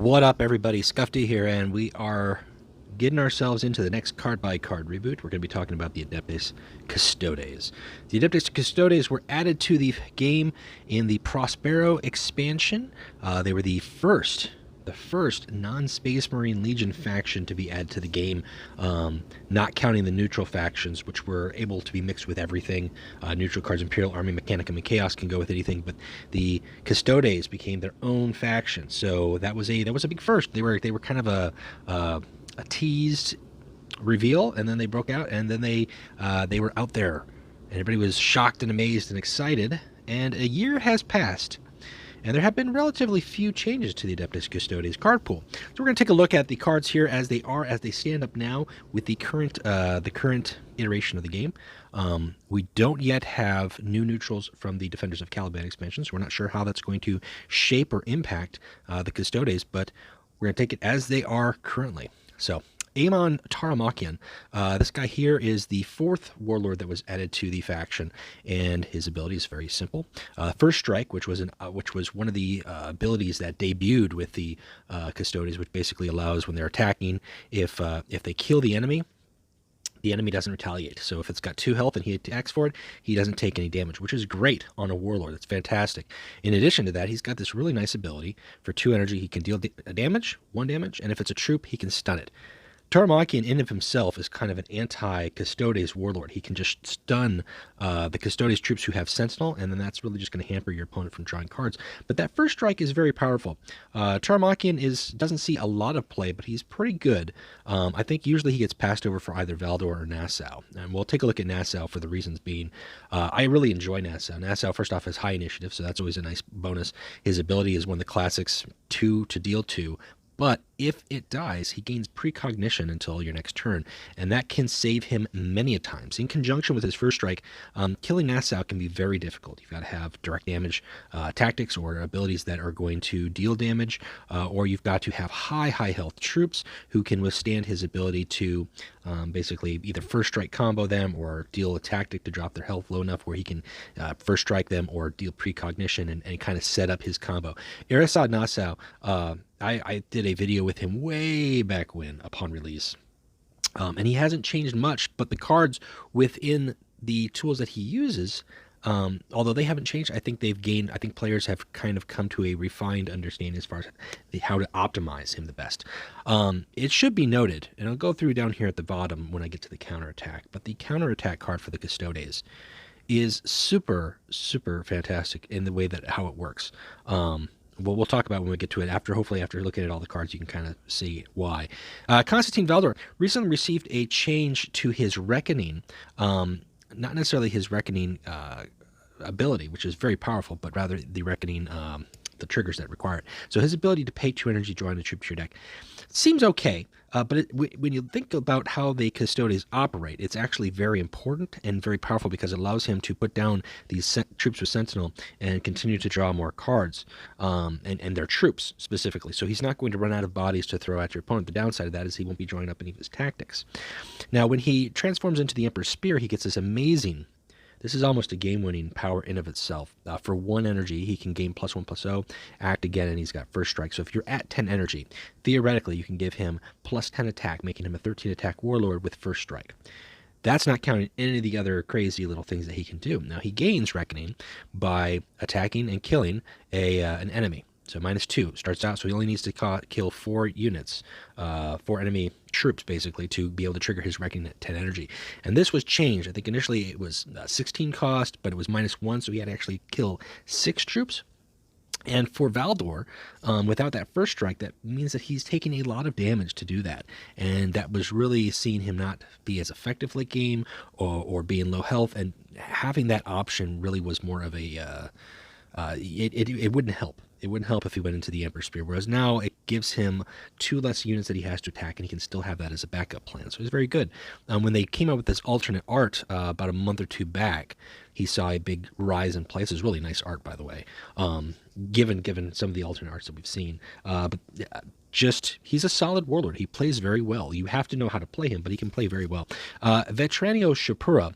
What up, everybody? Scuffy here, and we are getting ourselves into the next card-by-card reboot. We're going to be talking about the Adeptus Custodes. The Adeptus Custodes were added to the game in the Prospero expansion. They were the first non-Space Marine Legion faction to be added to the game, not counting the neutral factions, which were able to be mixed with everything. Neutral cards, Imperial Army, Mechanicum, and Chaos can go with anything, but the Custodes became their own faction. So that was a big first. They were kind of a teased reveal, and then they broke out, and then they were out there, and everybody was shocked and amazed and excited. And a year has passed, and there have been relatively few changes to the Adeptus Custodes card pool. So we're going to take a look at the cards here as they stand up now with the current iteration of the game. We don't yet have new neutrals from the Defenders of Caliban expansion, so we're not sure how that's going to shape or impact the Custodes, but we're going to take it as they are currently. So Amon Taramakian, this guy here is the fourth warlord that was added to the faction, and his ability is very simple. First Strike, which was one of the abilities that debuted with the Custodes, which basically allows when they're attacking, if they kill the enemy doesn't retaliate. So if it's got 2 health and he attacks for it, he doesn't take any damage, which is great on a warlord. That's fantastic. In addition to that, he's got this really nice ability for 2 energy. He can deal damage, 1 damage, and if it's a troop, he can stun it. Taramakian in of himself is kind of an anti-Custodes warlord. He can just stun the Custodes troops who have Sentinel, and then that's really just going to hamper your opponent from drawing cards. But that First Strike is very powerful. Taramakian doesn't see a lot of play, but he's pretty good. I think usually he gets passed over for either Valdor or Nassau. And we'll take a look at Nassau for the reasons being, I really enjoy Nassau. Nassau, first off, has high initiative, so that's always a nice bonus. His ability is one of the classics, 2 to deal 2. But if it dies, he gains precognition until your next turn, and that can save him many a times. In conjunction with his First Strike, killing Nassau can be very difficult. You've got to have direct damage tactics or abilities that are going to deal damage, or you've got to have high health troops who can withstand his ability to basically either First Strike combo them or deal a tactic to drop their health low enough where he can First Strike them or deal precognition and kind of set up his combo. Erisad Nassau, I did a video with him way back when, upon release, and he hasn't changed much, but the cards within the tools that he uses, although they haven't changed, I think players have kind of come to a refined understanding as far as how to optimize him the best. It should be noted, and I'll go through down here at the bottom when I get to the counterattack, but the counterattack card for the Custodes is super fantastic in the way that how it works. We'll talk about when we get to it hopefully after looking at all the cards, you can kind of see why. Constantine Valdor recently received a change to his Reckoning, not necessarily his Reckoning ability, which is very powerful, but rather the Reckoning, the triggers that require it. So his ability to pay 2 energy, drawing a troop to your deck, seems okay, but when you think about how the Custodes operate, it's actually very important and very powerful because it allows him to put down these troops with Sentinel and continue to draw more cards, and their troops specifically. So he's not going to run out of bodies to throw at your opponent. The downside of that is he won't be drawing up any of his tactics. Now, when he transforms into the Emperor's Spear, he gets this amazing. This is almost a game-winning power in of itself. For 1 energy, he can gain +1/+0, act again, and he's got First Strike. So if you're at 10 energy, theoretically, you can give him +10 attack, making him a 13 attack warlord with First Strike. That's not counting any of the other crazy little things that he can do. Now, he gains Reckoning by attacking and killing an enemy. So -2 starts out, so he only needs to kill 4 units, 4 enemy troops, basically, to be able to trigger his Reckoning at 10 energy. And this was changed. I think initially it was 16 cost, but it was -1, so he had to actually kill 6 troops. And for Valdor, without that First Strike, that means that he's taking a lot of damage to do that. And that was really seeing him not be as effective late game or being low health, and having that option really was more of a... it wouldn't help. It wouldn't help if he went into the Emperor's Spear, whereas now it gives him 2 less units that he has to attack, and he can still have that as a backup plan. So it's very good. When they came out with this alternate art about a month or 2 back, he saw a big rise in place. It's really nice art, by the way, given some of the alternate arts that we've seen. But he's a solid warlord. He plays very well. You have to know how to play him, but he can play very well. Vetranio Shapura,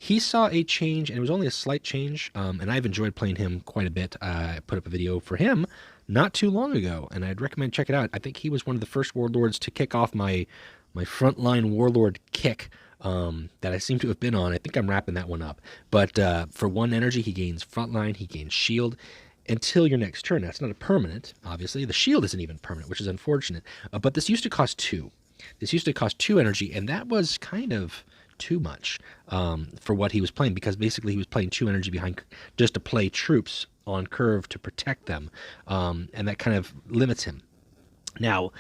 He saw a change, and it was only a slight change, and I've enjoyed playing him quite a bit. I put up a video for him not too long ago, and I'd recommend check it out. I think he was one of the first warlords to kick off my frontline warlord kick that I seem to have been on. I think I'm wrapping that one up. But for 1 energy, he gains frontline, he gains shield until your next turn. That's not a permanent, obviously. The shield isn't even permanent, which is unfortunate. But this used to cost 2. This used to cost 2 energy, and that was kind of too much for what he was playing, because basically he was playing 2 energy behind just to play troops on curve to protect them, and that kind of limits him. Now,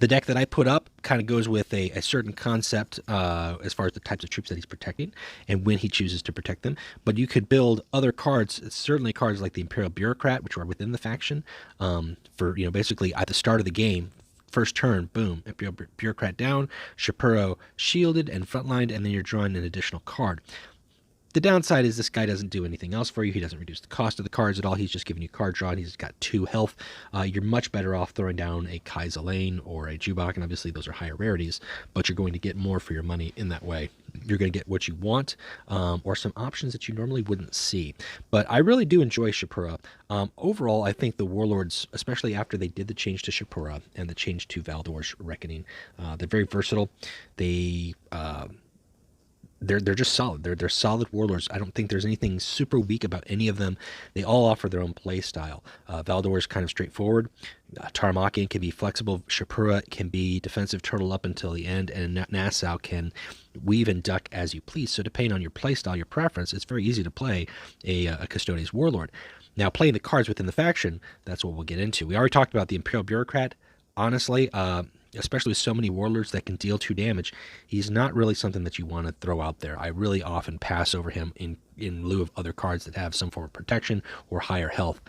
the deck that I put up kind of goes with a certain concept as far as the types of troops that he's protecting and when he chooses to protect them. But you could build other cards, certainly cards like the Imperial Bureaucrat, which are within the faction, for basically at the start of the game. First turn, boom, Imperial Bureaucrat down, Shapiro shielded and frontlined, and then you're drawing an additional card. The downside is this guy doesn't do anything else for you. He doesn't reduce the cost of the cards at all. He's just giving you card draw, and he's got 2 health. You're much better off throwing down a Kaizalane or a Jubak, and obviously those are higher rarities, but you're going to get more for your money in that way. You're going to get what you want, or some options that you normally wouldn't see. But I really do enjoy Shapura. Overall, I think the Warlords, especially after they did the change to Shapura and the change to Valdor's Reckoning, they're very versatile. They're just solid. They're solid warlords. I don't think there's anything super weak about any of them. They all offer their own play style. Valdor is kind of straightforward. Tarmakian can be flexible. Shapura can be defensive turtle up until the end, and Nassau can weave and duck as you please. So depending on your play style, your preference, it's very easy to play a Custodes warlord. Now, playing the cards within the faction, that's what we'll get into. We already talked about the Imperial Bureaucrat. Honestly, especially with so many warlords that can deal 2 damage, he's not really something that you want to throw out there. I really often pass over him in lieu of other cards that have some form of protection or higher health.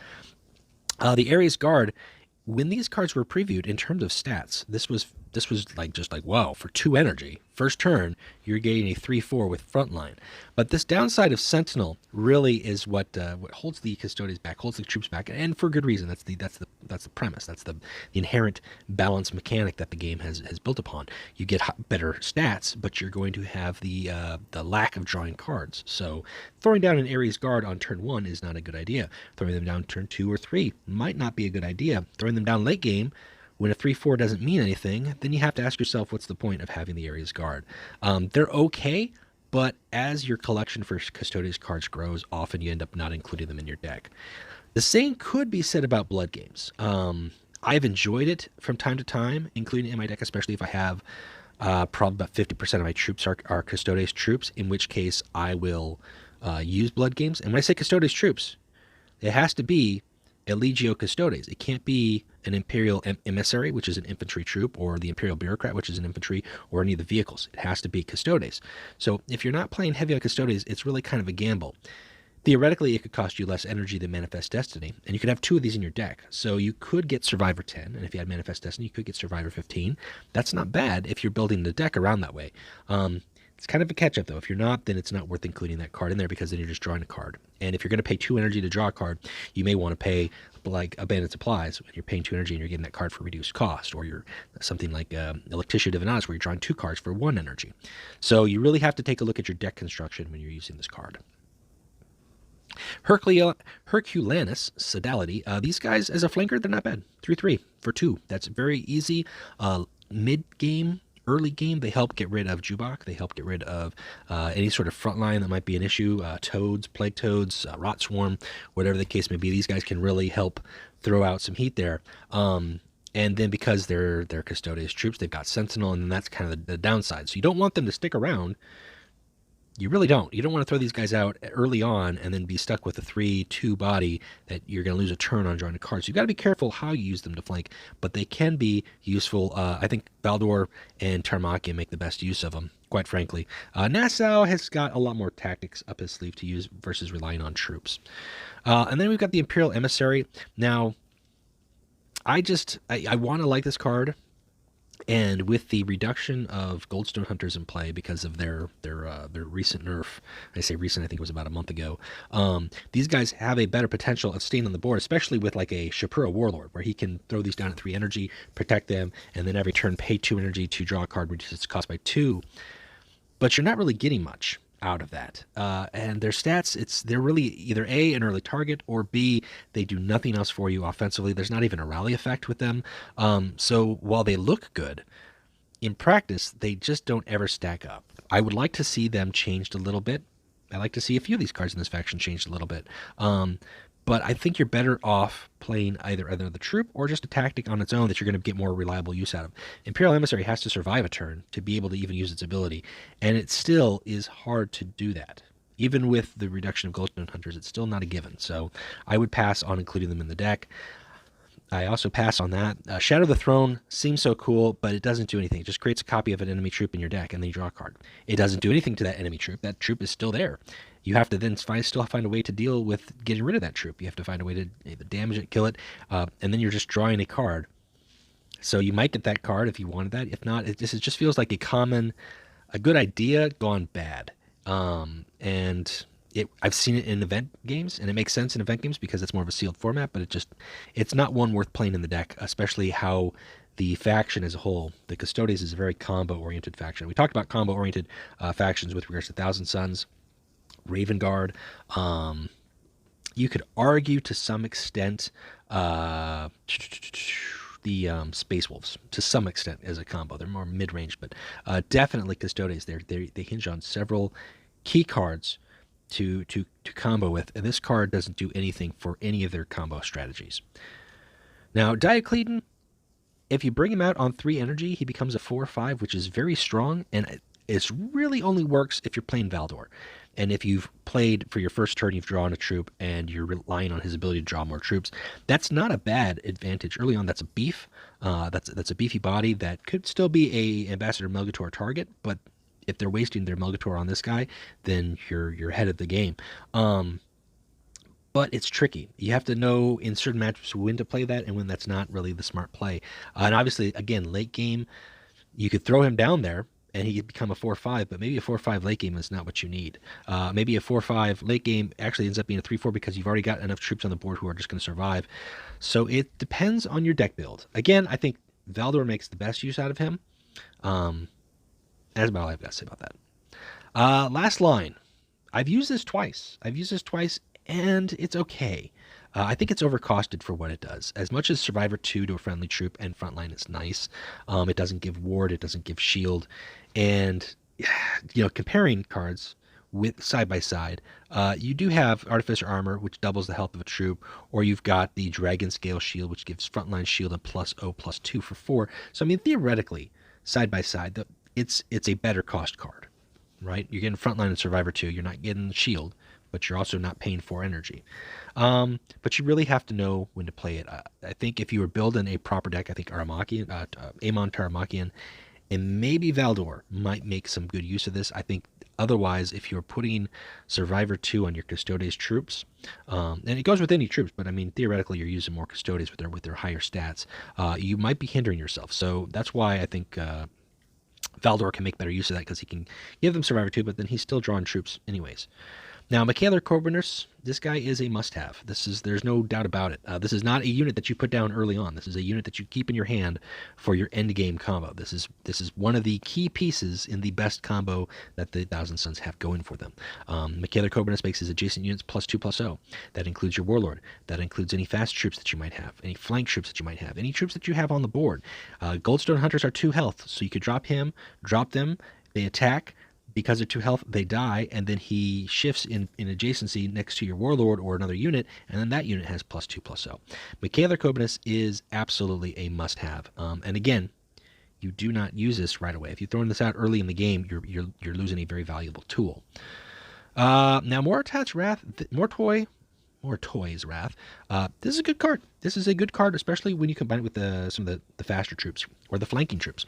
The Ares Guard, when these cards were previewed in terms of stats, this was just like wow, for 2 energy, first turn, you're getting a 3/4 with frontline. But this downside of Sentinel really is what holds the Custodes back, holds the troops back, and for good reason. That's the premise. That's the inherent balance mechanic that the game has built upon. You get better stats, but you're going to have the lack of drawing cards. So throwing down an Ares Guard on turn 1 is not a good idea. Throwing them down turn 2 or 3 might not be a good idea. Throwing them down late game, when a 3/4 doesn't mean anything, then you have to ask yourself, what's the point of having the Ares Guard? They're okay, but as your collection for Custodes cards grows, often you end up not including them in your deck. The same could be said about Blood Games. I've enjoyed it from time to time, including in my deck, especially if I have probably about 50% of my troops are Custodes troops, in which case I will use Blood Games. And when I say Custodes troops, it has to be a Legio Custodes. It can't be an Imperial Emissary, which is an infantry troop, or the Imperial Bureaucrat, which is an infantry, or any of the vehicles. It has to be Custodes. So if you're not playing heavy on Custodes, it's really kind of a gamble. Theoretically, it could cost you less energy than Manifest Destiny, and you could have 2 of these in your deck. So you could get Survivor 10, and if you had Manifest Destiny, you could get Survivor 15. That's not bad if you're building the deck around that way. It's kind of a catch-up, though. If you're not, then it's not worth including that card in there, because then you're just drawing a card. And if you're going to pay 2 energy to draw a card, you may want to pay like Abandoned Supplies when you're paying 2 energy and you're getting that card for reduced cost, or you're something like Electicia Divinalis where you're drawing 2 cards for 1 energy. So you really have to take a look at your deck construction when you're using this card. Herculanus Sodality. These guys, as a flanker, they're not bad. 3/3 for 2. That's very easy. Mid-game, early game, they help get rid of Jubak. They help get rid of any sort of frontline that might be an issue. Toads, Plague Toads, Rot Swarm, whatever the case may be. These guys can really help throw out some heat there. And then because they're Custodes troops, they've got Sentinel, and that's kind of the downside. So you don't want them to stick around. You really don't. You don't want to throw these guys out early on and then be stuck with a 3/2 body that you're going to lose a turn on drawing a card. So you've got to be careful how you use them to flank, but they can be useful. I think Valdor and Tarmakian make the best use of them, quite frankly. Nassau has got a lot more tactics up his sleeve to use versus relying on troops. And then we've got the Imperial Emissary. Now, I want to like this card. And with the reduction of Goldstone Hunters in play because of their recent nerf, I say recent, I think it was about a month ago, these guys have a better potential of staying on the board, especially with like a Shapura Warlord, where he can throw these down at 3 energy, protect them, and then every turn pay 2 energy to draw a card, reduce its cost by 2. But you're not really getting much. out of that. And their stats, they're really either A, an early target, or B, they do nothing else for you offensively. There's not even a rally effect with them. So while they look good, in practice, they just don't ever stack up. I would like to see them changed a little bit. I like to see a few of these cards in this faction changed a little bit. But I think you're better off playing either the troop or just a tactic on its own that you're going to get more reliable use out of. Imperial Emissary has to survive a turn to be able to even use its ability, and it still is hard to do that. Even with the reduction of Goldstone Hunters, it's still not a given. So I would pass on including them in the deck. I also pass on that. Shadow of the Throne seems so cool, but it doesn't do anything. It just creates a copy of an enemy troop in your deck, and then you draw a card. It doesn't do anything to that enemy troop. That troop is still there. You have to then still find a way to deal with getting rid of that troop. You have to find a way to either damage it, kill it, and then you're just drawing a card. So you might get that card if you wanted that. If not, it just feels like a good idea gone bad. And I've seen it in event games, and it makes sense in event games because it's more of a sealed format, but it's not one worth playing in the deck, especially how the faction as a whole, the Custodes, is a very combo-oriented faction. We talked about combo-oriented factions with regards to Thousand Sons, Raven Guard. You could argue to some extent the Space Wolves to some extent as a combo. They're more mid-range, but definitely Custodes. They hinge on several key cards to combo with, and this card doesn't do anything for any of their combo strategies. Now, Diocletian, if you bring him out on 3 energy, he becomes a 4/5, which is very strong, and it really only works if you're playing Valdor. And if you've played for your first turn, you've drawn a troop, and you're relying on his ability to draw more troops. That's not a bad advantage. Early on, that's a beef. That's a beefy body that could still be a Ambassador Melgator target, but if they're wasting their Melgator on this guy, then you're ahead of the game. But it's tricky. You have to know in certain matchups when to play that and when that's not really the smart play. And obviously, again, late game, you could throw him down there and he could become a 4/5, but maybe a 4/5 late game is not what you need. Maybe a 4/5 late game actually ends up being a 3/4 because you've already got enough troops on the board who are just going to survive. So it depends on your deck build. Again, I think Valdor makes the best use out of him. That's about all I've got to say about that. Last line. I've used this twice, and it's okay. I think it's overcosted for what it does. As much as Survivor 2 to a friendly troop and frontline is nice, it doesn't give ward, it doesn't give shield. And, comparing cards with side by side, you do have Artificer Armor, which doubles the health of a troop, or you've got the Dragon Scale Shield, which gives frontline shield and +0/+2 for 4. So, I mean, theoretically, side by side, it's a better cost card, right? You're getting frontline and Survivor 2. You're not getting shield, but you're also not paying for energy. But you really have to know when to play it. I think if you were building a proper deck, I think Amon Taramakian and maybe Valdor might make some good use of this. I think otherwise, if you're putting Survivor 2 on your Custodes troops, and it goes with any troops, but I mean, theoretically, you're using more Custodes with their higher stats, you might be hindering yourself. So that's why I think Valdor can make better use of that because he can give them Survivor 2, but then he's still drawing troops anyways. Now, Michaeler Corbinus, this guy is a must-have. There's no doubt about it. This is not a unit that you put down early on. This is a unit that you keep in your hand for your end-game combo. This is one of the key pieces in the best combo that the Thousand Sons have going for them. Michaeler Corbinus makes his adjacent units +2/+0. That includes your Warlord. That includes any fast troops that you might have, any flank troops that you might have, any troops that you have on the board. Goldstone Hunters are 2 health, so you could drop them, they attack. Because they're 2 health, they die, and then he shifts in adjacency next to your Warlord or another unit, and then that unit has +2/+0. Michaeler Corbinus is absolutely a must-have. And again, you do not use this right away. If you're throwing this out early in the game, you're losing a very valuable tool. Now, Mortoy's Wrath. This is a good card. This is a good card, especially when you combine it with some of the faster troops or the flanking troops.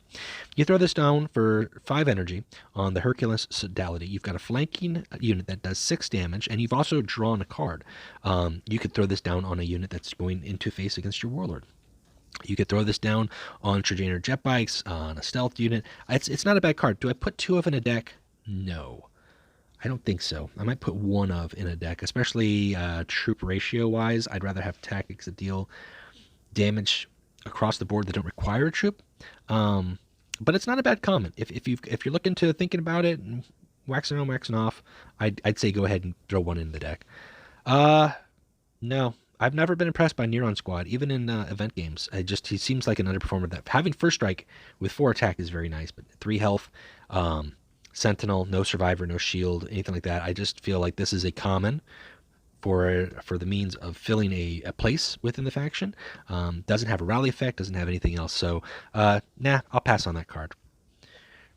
You throw this down for 5 energy on the Hercules Sodality. You've got a flanking unit that does 6 damage, and you've also drawn a card. You could throw this down on a unit that's going into face against your Warlord. You could throw this down on Trajaner jet bikes, on a stealth unit. It's not a bad card. Do I put 2 of in a deck? No. I don't think so. I might put 1 of in a deck, especially troop ratio wise. I'd rather have tactics that deal damage across the board that don't require a troop. But it's not a bad comment. If you're looking to thinking about it, waxing on, waxing off, I'd say go ahead and throw one in the deck. No, I've never been impressed by Neuron Squad, even in event games. He seems like an underperformer. That having first strike with 4 attack is very nice, but 3 health, Sentinel, no survivor, no shield, anything like that. I just feel like this is a common for the means of filling a place within the faction. Doesn't have a rally effect, doesn't have anything else. So, nah, I'll pass on that card.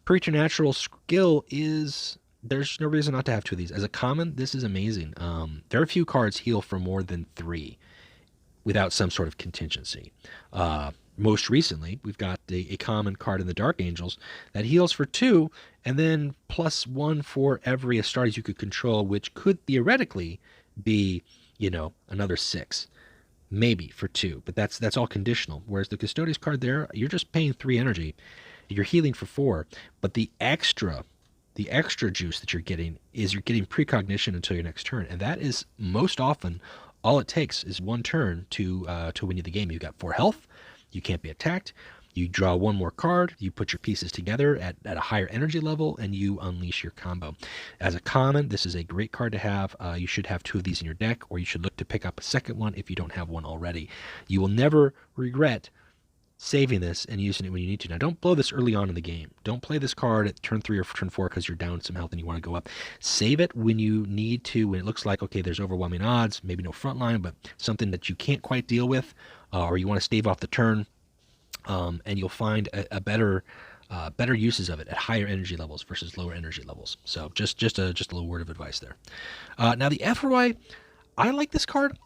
Preternatural skill is... There's no reason not to have 2 of these. As a common, this is amazing. There are few cards heal for more than 3 without some sort of contingency. Most recently, we've got a common card in the Dark Angels that heals for 2, and then +1 for every Astartes you could control, which could theoretically be, another 6. Maybe for 2, but that's all conditional. Whereas the Custodes card there, you're just paying 3 energy. You're healing for 4, but the extra juice that you're getting is you're getting precognition until your next turn, and that is most often all it takes is 1 turn to win you the game. You've got 4 health, you can't be attacked, you draw 1 more card, you put your pieces together at a higher energy level, and you unleash your combo. As a common, this is a great card to have. You should have 2 of these in your deck, or you should look to pick up a second one if you don't have one already. You will never regret saving this and using it when you need to. Now, don't blow this early on in the game. Don't play this card at turn 3 or turn 4 because you're down some health and you want to go up. Save it when you need to, when it looks like, okay, there's overwhelming odds, maybe no front line, but something that you can't quite deal with, or you want to stave off the turn, and you'll find a better uses of it at higher energy levels versus lower energy levels. So just a little word of advice there. Now, the Ephoroi, I like this card.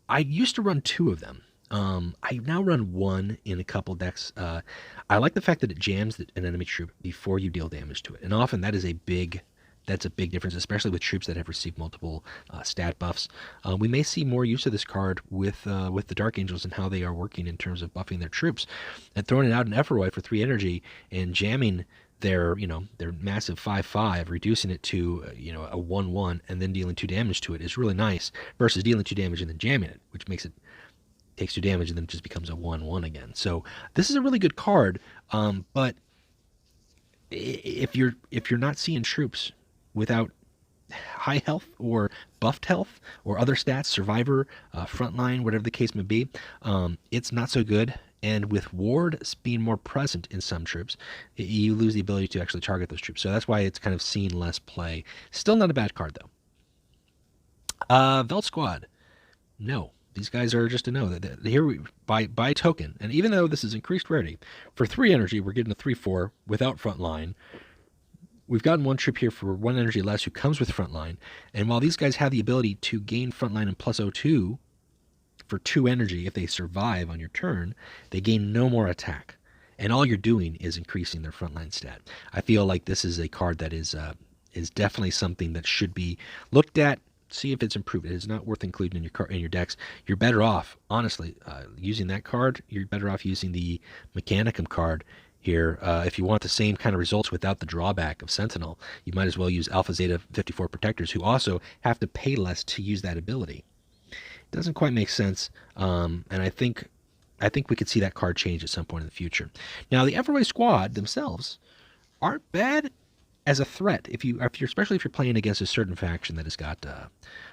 I used to run 2 of them. I now run 1 in a couple decks. I like the fact that it jams an enemy troop before you deal damage to it, and often that's a big difference, especially with troops that have received multiple stat buffs. We may see more use of this card with the Dark Angels and how they are working in terms of buffing their troops, and throwing it out in Ephoroi for 3 energy and jamming their massive 5/5, reducing it to a 1/1, and then dealing 2 damage to it is really nice, versus dealing 2 damage and then jamming it, which takes 2 damage and then it just becomes a 1/1 again. So this is a really good card, but if you're not seeing troops without high health or buffed health or other stats, survivor, frontline, whatever the case may be, it's not so good. And with Ward being more present in some troops, you lose the ability to actually target those troops. So that's why it's kind of seen less play. Still not a bad card though. Velt Squad, no. These guys are just a no. Here by token, and even though this is increased rarity, for 3 energy, we're getting a 3/4 without frontline. We've gotten 1 troop here for 1 energy less who comes with frontline, and while these guys have the ability to gain frontline and +02 for 2 energy if they survive on your turn, they gain no more attack, and all you're doing is increasing their frontline stat. I feel like this is a card that is definitely something that should be looked at. See if it's improved. It is not worth including in your decks. You're better off, honestly, using that card. You're better off using the Mechanicum card here. If you want the same kind of results without the drawback of Sentinel, you might as well use Alpha Zeta 54 Protectors, who also have to pay less to use that ability. It doesn't quite make sense, and I think we could see that card change at some point in the future. Now, the Ephoroi Squad themselves aren't bad as a threat, especially if you're playing against a certain faction that has got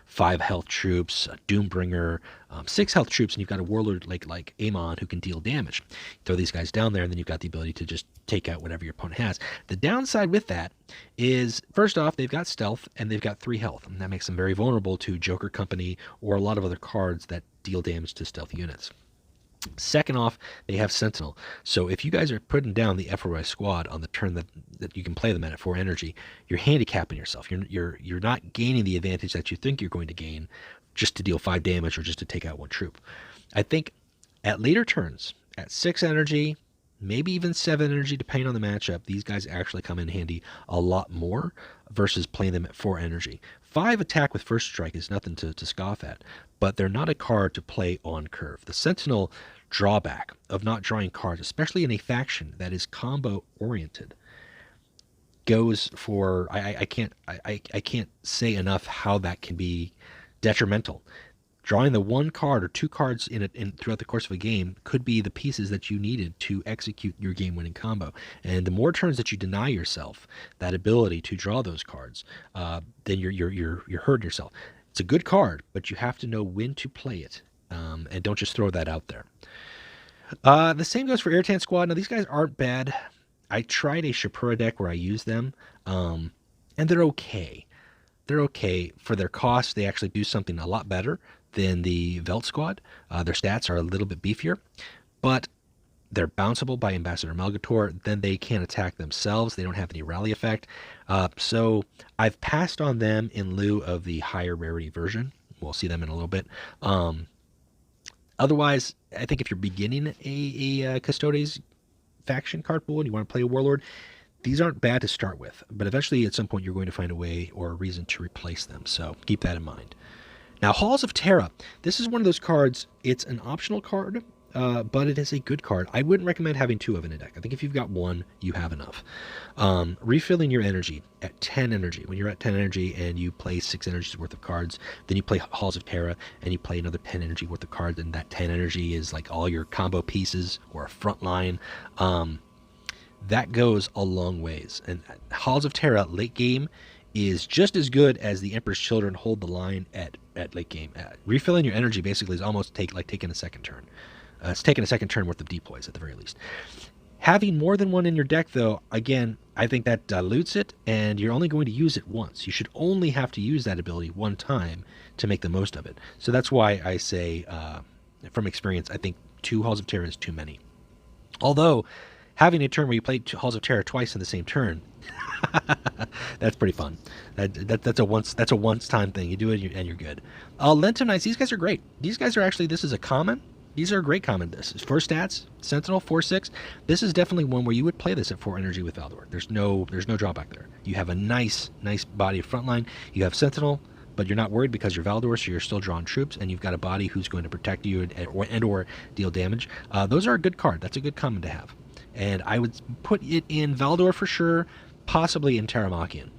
5 health troops, a Doombringer, 6 health troops, and you've got a Warlord like Amon who can deal damage. Throw these guys down there, and then you've got the ability to just take out whatever your opponent has. The downside with that is, first off, they've got stealth, and they've got 3 health, and that makes them very vulnerable to Joker Company or a lot of other cards that deal damage to stealth units. Second off, they have Sentinel. So if you guys are putting down the Ephoroi Squad on the turn that you can play them at 4 energy, you're handicapping yourself. You're not gaining the advantage that you think you're going to gain just to deal 5 damage or just to take out 1 troop. I think at later turns, at 6 energy, maybe even 7 energy, depending on the matchup, these guys actually come in handy a lot more versus playing them at 4 energy. 5 attack with first strike is nothing to scoff at, but they're not a card to play on curve. The Sentinel drawback of not drawing cards, especially in a faction that is combo oriented, goes for I can't say enough how that can be detrimental. Drawing the one card or two cards throughout the course of a game could be the pieces that you needed to execute your game-winning combo. And the more turns that you deny yourself that ability to draw those cards, then you're hurting yourself. It's a good card, but you have to know when to play it, and don't just throw that out there. The same goes for Irritant Squad. Now, these guys aren't bad. I tried a Shapura deck where I used them, and they're okay. They're okay. For their cost, they actually do something a lot better than the Velt Squad. Their stats are a little bit beefier, but they're bounceable by Ambassador Melgator. Then they can't attack themselves. They don't have any rally effect. So I've passed on them in lieu of the higher rarity version. We'll see them in a little bit. Otherwise, I think if you're beginning a Custodes faction card pool and you want to play a Warlord, these aren't bad to start with. But eventually, at some point, you're going to find a way or a reason to replace them. So keep that in mind. Now, Halls of Terra. This is one of those cards. It's an optional card, but it is a good card. I wouldn't recommend having two of in a deck. I think if you've got one, you have enough. Refilling your energy at 10 energy. When you're at 10 energy and you play 6 energies worth of cards, then you play Halls of Terra and you play another 10 energy worth of cards, and that 10 energy is like all your combo pieces or a front line. That goes a long ways. And Halls of Terra late game is just as good as the Emperor's Children hold the line at late game. Refilling your energy basically is almost like taking a second turn. It's taking a second turn worth of deploys at the very least. Having more than one in your deck, though, again, I think that dilutes it, and you're only going to use it once. You should only have to use that ability one time to make the most of it. So that's why I say, from experience, I think 2 Halls of Terra is too many. Although, having a turn where you play Halls of Terra twice in the same turn, that's pretty fun. That's a once time thing. You do it and you're good. Lentum Knights, these guys are great. These guys are actually, this is a common. These are a great common. This is 4 stats, Sentinel 4/6. This is definitely one where you would play this at 4 energy with Valdor. There's no drawback there. You have a nice body of frontline. You have Sentinel, but you're not worried because you're Valdor, so you're still drawing troops, and you've got a body who's going to protect you and or deal damage. Those are a good card. That's a good common to have. And I would put it in Valdor for sure, possibly in Terramachian.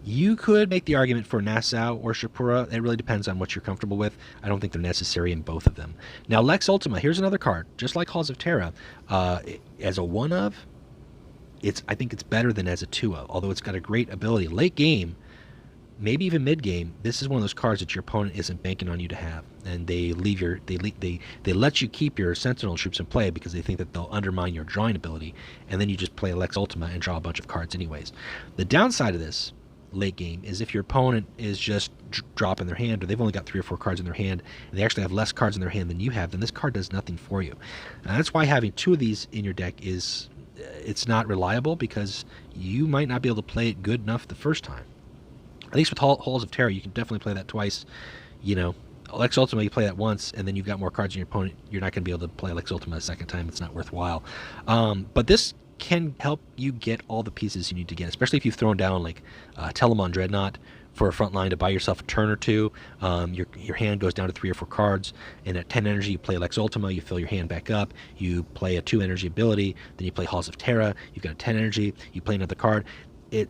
You could make the argument for Nassau or Shapura. It really depends on what you're comfortable with. I don't think they're necessary in both of them. Now, Lex Ultima, here's another card. Just like Halls of Terra, as a 1 of, I think it's better than as a 2 of, although it's got a great ability. Late game, maybe even mid game, this is one of those cards that your opponent isn't banking on you to have, and they let you keep your Sentinel troops in play because they think that they'll undermine your drawing ability, and then you just play Lex Ultima and draw a bunch of cards anyways. The downside of this late game is if your opponent is just dropping their hand, or they've only got 3 or 4 cards in their hand, and they actually have less cards in their hand than you have, then this card does nothing for you. And that's why having 2 of these in your deck it's not reliable, because you might not be able to play it good enough the first time. At least with Halls of Terra, you can definitely play that twice. You know, Lex Ultima, you play that once, and then you've got more cards in your opponent. You're not going to be able to play Lex Ultima a second time. It's not worthwhile. But this can help you get all the pieces you need to get, especially if you've thrown down like Telemon Dreadnought for a front line to buy yourself a turn or two. Your hand goes down to 3 or 4 cards, and at 10 energy, you play Lex Ultima, you fill your hand back up, you play a 2 energy ability, then you play Halls of Terra, you've got a 10 energy, you play another card.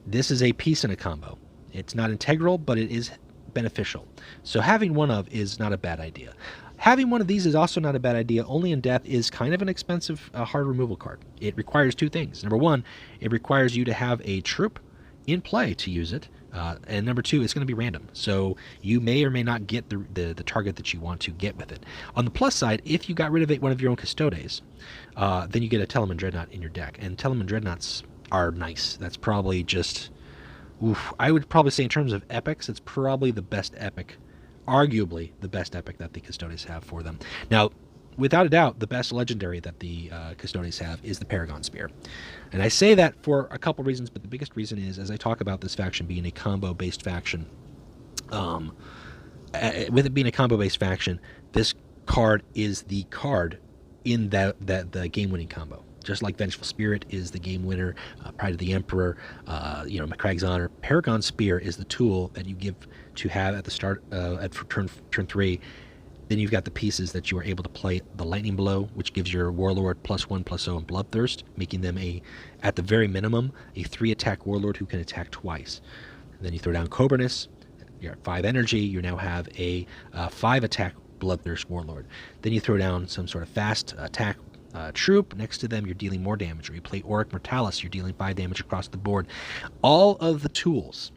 This is a piece in a combo. It's not integral, but it is beneficial. So having one of is not a bad idea. Having one of these is also not a bad idea. Only in Death is kind of an expensive hard removal card. It requires 2 things. Number 1, it requires you to have a troop in play to use it. And number 2, it's going to be random. So you may or may not get the target that you want to get with it. On the plus side, if you got rid of one of your own Custodes, then you get a Telemon Dreadnought in your deck. And Telemon Dreadnoughts are nice. That's probably just... Oof, I would probably say in terms of epics, it's probably the best epic, arguably the best epic that the Custodes have for them. Now, without a doubt, the best legendary that the Custodes have is the Paragon Spear. And I say that for a couple reasons, but the biggest reason is, as I talk about this faction being a combo-based faction, with it being a combo-based faction, this card is the card in the game-winning combo. Just like Vengeful Spirit is the game winner, Pride of the Emperor, McCragg's Honor, Paragon Spear is the tool that you give to have at the start at turn 3. Then you've got the pieces that you are able to play the Lightning Blow, which gives your Warlord +1/+0 and Bloodthirst, making them at the very minimum, a 3 attack Warlord who can attack twice. And then you throw down Coburnus, you're at 5 energy. You now have a 5 attack Bloodthirst Warlord. Then you throw down some sort of fast attack troop next to them. You're dealing more damage. Or you play Auric Mortalis. You're dealing 5 damage across the board. All of the tools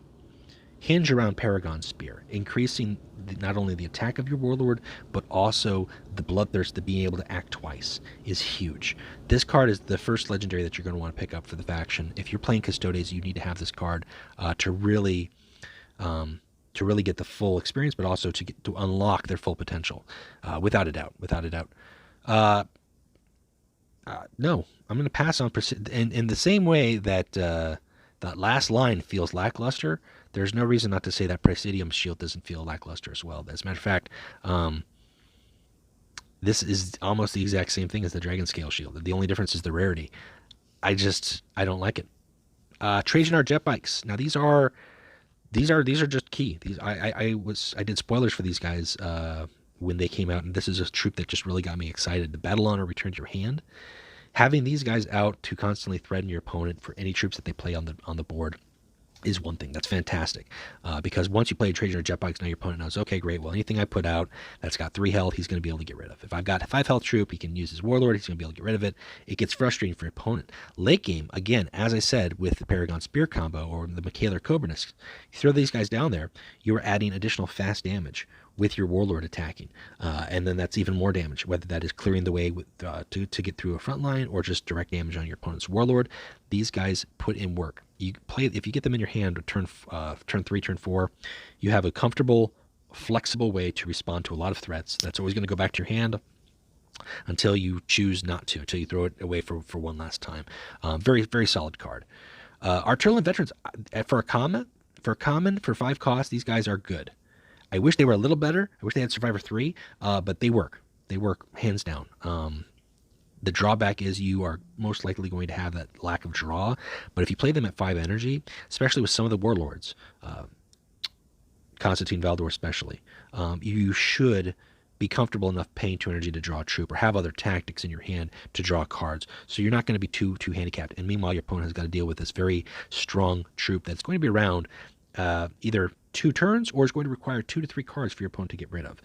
hinge around Paragon Spear, increasing not only the attack of your Warlord, but also the Bloodthirst, the being able to act twice, is huge. This card is the first legendary that you're going to want to pick up for the faction. If you're playing Custodes, you need to have this card to really get the full experience, but also to unlock their full potential, without a doubt. No, I'm going to pass on in the same way that that last line feels lackluster. There's no reason not to say that Presidium Shield doesn't feel lackluster as well. As a matter of fact, this is almost the exact same thing as the Dragon Scale Shield. The only difference is the rarity. I don't like it. Trajannar jet bikes. Now these are just key. I did spoilers for these guys when they came out, and this is a troop that just really got me excited. The Battle Honor Return to Your Hand. Having these guys out to constantly threaten your opponent for any troops that they play on the board is one thing. That's fantastic. Because once you play Trajannar jet bikes, now your opponent knows, okay, great, well, anything I put out that's got 3 health, he's going to be able to get rid of. If I've got a 5 health troop, he can use his Warlord, he's going to be able to get rid of it. It gets frustrating for your opponent. Late game, again, as I said, with the Paragon Spear combo or the Michaeler Coburnus, you throw these guys down there, you are adding additional fast damage with your Warlord attacking. And then that's even more damage, whether that is clearing the way to get through a front line or just direct damage on your opponent's Warlord. These guys put in work. If you get them in your hand turn 3, turn 4, you have a comfortable, flexible way to respond to a lot of threats. That's always going to go back to your hand until you choose not to, until you throw it away for one last time. Very, very solid card. Artillery Veterans, for a common, for 5 costs, these guys are good. I wish they were a little better. I wish they had Survivor 3, but they work. They work hands down. The drawback is you are most likely going to have that lack of draw, but if you play them at 5 energy, especially with some of the Warlords, Constantine Valdor especially, you should be comfortable enough paying 2 energy to draw a troop or have other tactics in your hand to draw cards. So you're not going to be too handicapped. And meanwhile, your opponent has got to deal with this very strong troop that's going to be around either 2 turns or is going to require 2 to 3 cards for your opponent to get rid of.